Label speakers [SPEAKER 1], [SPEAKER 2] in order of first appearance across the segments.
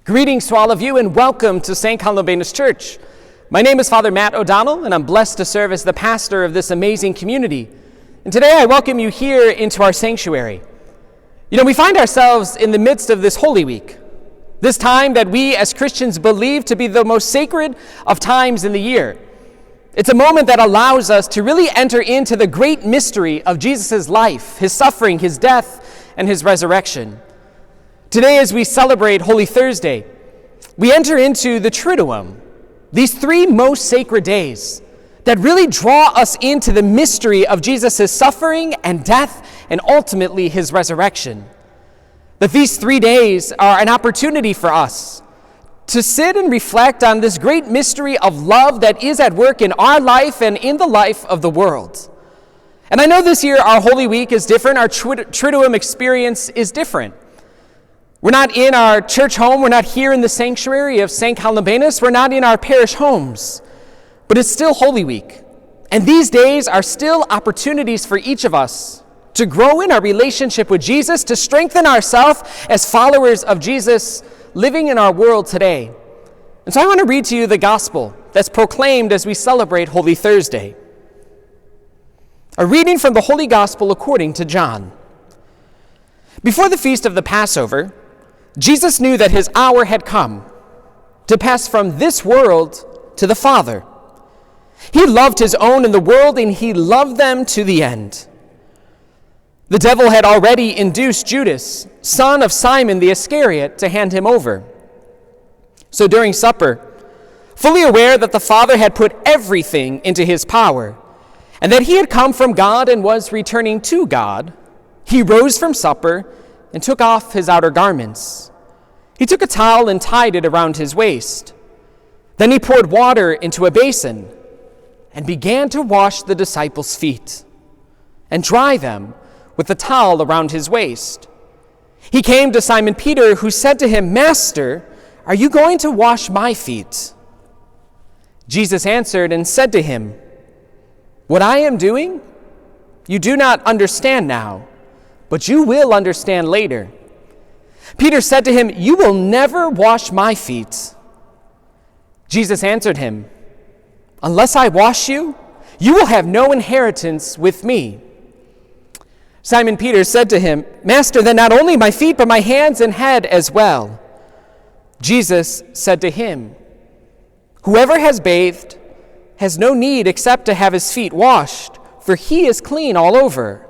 [SPEAKER 1] Greetings to all of you and welcome to St. Columbanus Church. My name is Father Matt O'Donnell and I'm blessed to serve as the pastor of this amazing community. And today I welcome you here into our sanctuary. We find ourselves in the midst of this Holy Week, this time that we as Christians believe to be the most sacred of times in the year. It's a moment that allows us to really enter into the great mystery of Jesus' life, his suffering, his death, and his resurrection. Today, as we celebrate Holy Thursday, we enter into the Triduum, these three most sacred days that really draw us into the mystery of Jesus' suffering and death and ultimately his resurrection. That these 3 days are an opportunity for us to sit and reflect on this great mystery of love that is at work in our life and in the life of the world. And I know this year our Holy Week is different, our Triduum experience is different. We're not in our church home, we're not here in the sanctuary of St. Columbanus, we're not in our parish homes, but it's still Holy Week. And these days are still opportunities for each of us to grow in our relationship with Jesus, to strengthen ourselves as followers of Jesus living in our world today. And so I want to read to you the gospel that's proclaimed as we celebrate Holy Thursday. A reading from the Holy Gospel according to John. Before the feast of the Passover, Jesus knew that his hour had come to pass from this world to the Father. He loved his own in the world, and he loved them to the end. The devil had already induced Judas, son of Simon the Iscariot, to hand him over. So during supper, fully aware that the Father had put everything into his power, and that he had come from God and was returning to God, he rose from supper and took off his outer garments. He took a towel and tied it around his waist. Then he poured water into a basin and began to wash the disciples' feet and dry them with the towel around his waist. He came to Simon Peter, who said to him, "Master, are you going to wash my feet?" Jesus answered and said to him, "What I am doing, you do not understand now, but you will understand later." Peter said to him, "You will never wash my feet." Jesus answered him, "Unless I wash you, you will have no inheritance with me." Simon Peter said to him, "Master, then not only my feet, but my hands and head as well." Jesus said to him, "Whoever has bathed has no need except to have his feet washed, for he is clean all over.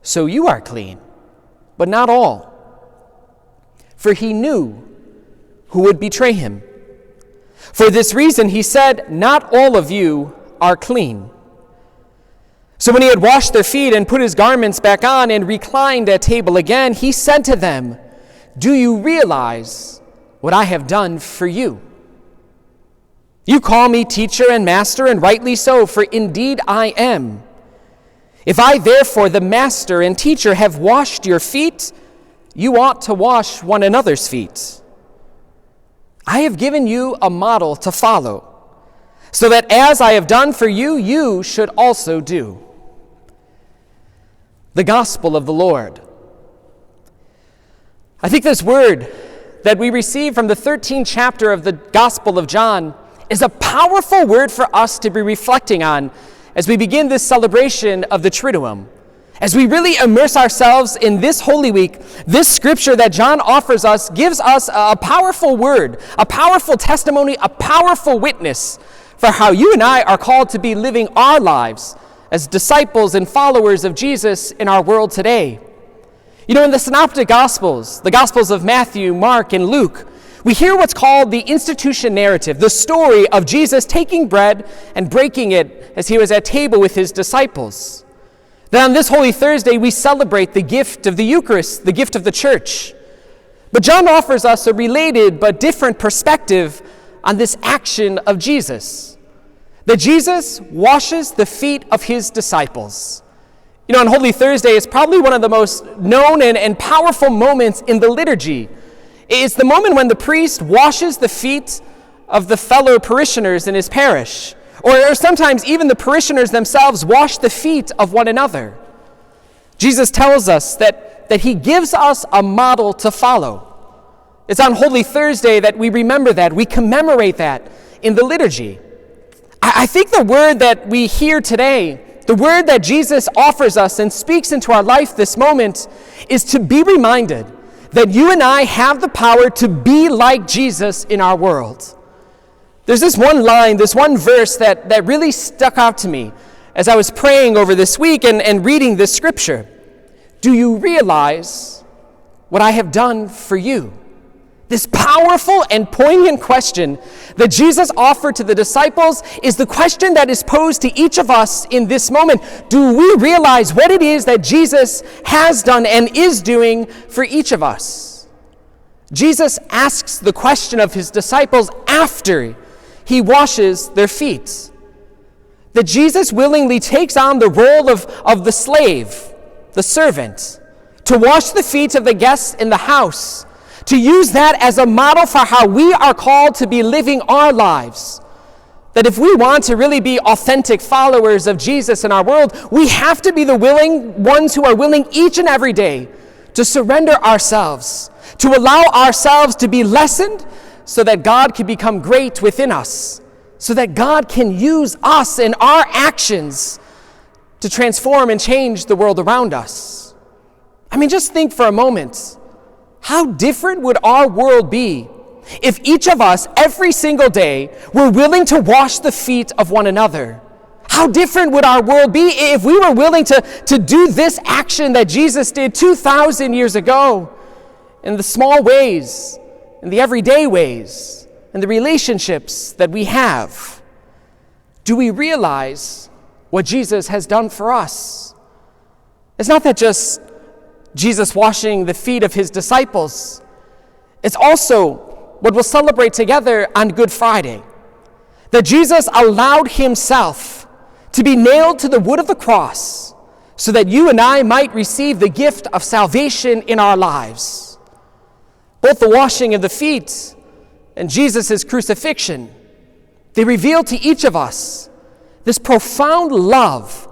[SPEAKER 1] So you are clean, but not all." For he knew who would betray him. For this reason he said, "Not all of you are clean." So when he had washed their feet and put his garments back on and reclined at table again, he said to them, "Do you realize what I have done for you? You call me teacher and master, and rightly so, for indeed I am. If I therefore, the master and teacher, have washed your feet, you ought to wash one another's feet. I have given you a model to follow, so that as I have done for you, you should also do." The Gospel of the Lord. I think this word that we receive from the 13th chapter of the Gospel of John is a powerful word for us to be reflecting on as we begin this celebration of the Triduum. As we really immerse ourselves in this Holy Week, this scripture that John offers us gives us a powerful word, a powerful testimony, a powerful witness for how you and I are called to be living our lives as disciples and followers of Jesus in our world today. In the Synoptic Gospels, the Gospels of Matthew, Mark, and Luke, we hear what's called the institution narrative, the story of Jesus taking bread and breaking it as he was at table with his disciples. Then on this Holy Thursday, we celebrate the gift of the Eucharist, the gift of the church. But John offers us a related but different perspective on this action of Jesus, that Jesus washes the feet of his disciples. On Holy Thursday, it's probably one of the most known and powerful moments in the liturgy. It's the moment when the priest washes the feet of the fellow parishioners in his parish. Or sometimes even the parishioners themselves wash the feet of one another. Jesus tells us that he gives us a model to follow. It's on Holy Thursday that we remember that, we commemorate that in the liturgy. I think the word that we hear today, the word that Jesus offers us and speaks into our life this moment, is to be reminded that you and I have the power to be like Jesus in our world. There's this one line, this one verse that really stuck out to me as I was praying over this week and reading this scripture. Do you realize what I have done for you? This powerful and poignant question that Jesus offered to the disciples is the question that is posed to each of us in this moment. Do we realize what it is that Jesus has done and is doing for each of us? Jesus asks the question of his disciples after he washes their feet. That Jesus willingly takes on the role of the slave, the servant, to wash the feet of the guests in the house, to use that as a model for how we are called to be living our lives. That if we want to really be authentic followers of Jesus in our world, we have to be the willing ones who are willing each and every day to surrender ourselves, to allow ourselves to be lessened so that God can become great within us, so that God can use us and our actions to transform and change the world around us. I mean, just think for a moment. How different would our world be if each of us, every single day, were willing to wash the feet of one another? How different would our world be if we were willing to do this action that Jesus did 2,000 years ago in the small ways, in the everyday ways, in the relationships that we have? Do we realize what Jesus has done for us? It's not that just Jesus washing the feet of his disciples. It's also what we'll celebrate together on Good Friday. That Jesus allowed himself to be nailed to the wood of the cross so that you and I might receive the gift of salvation in our lives. Both the washing of the feet and Jesus' crucifixion, they reveal to each of us this profound love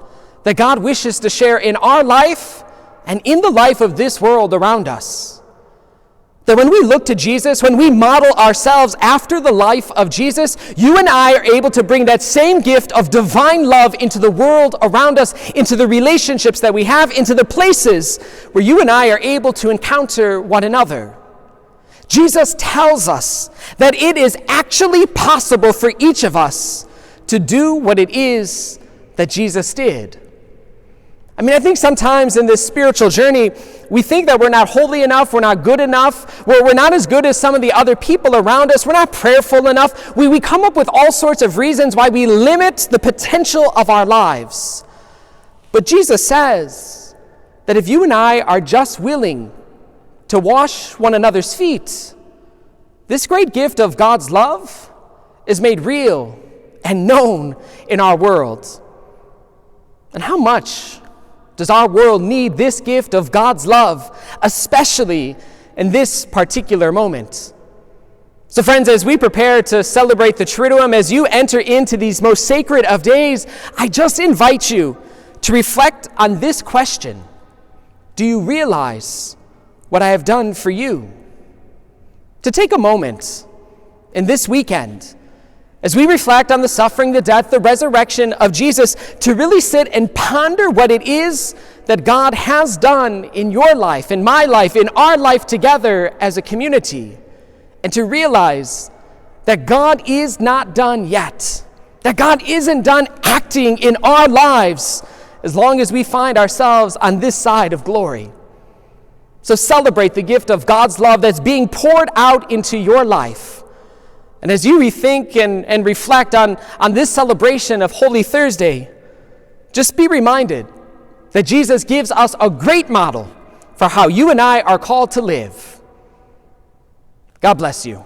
[SPEAKER 1] that God wishes to share in our life and in the life of this world around us. That when we look to Jesus, when we model ourselves after the life of Jesus, you and I are able to bring that same gift of divine love into the world around us, into the relationships that we have, into the places where you and I are able to encounter one another. Jesus tells us that it is actually possible for each of us to do what it is that Jesus did. I mean, I think sometimes in this spiritual journey, we think that we're not holy enough, we're not good enough, we're not as good as some of the other people around us, we're not prayerful enough. We come up with all sorts of reasons why we limit the potential of our lives. But Jesus says that if you and I are just willing to wash one another's feet, this great gift of God's love is made real and known in our world. And how much does our world need this gift of God's love, especially in this particular moment? So friends, as we prepare to celebrate the Triduum, as you enter into these most sacred of days, I just invite you to reflect on this question. Do you realize what I have done for you? To take a moment in this weekend, as we reflect on the suffering, the death, the resurrection of Jesus, to really sit and ponder what it is that God has done in your life, in my life, in our life together as a community, and to realize that God is not done yet, that God isn't done acting in our lives as long as we find ourselves on this side of glory. So celebrate the gift of God's love that's being poured out into your life. And as you rethink and reflect on this celebration of Holy Thursday, just be reminded that Jesus gives us a great model for how you and I are called to live. God bless you.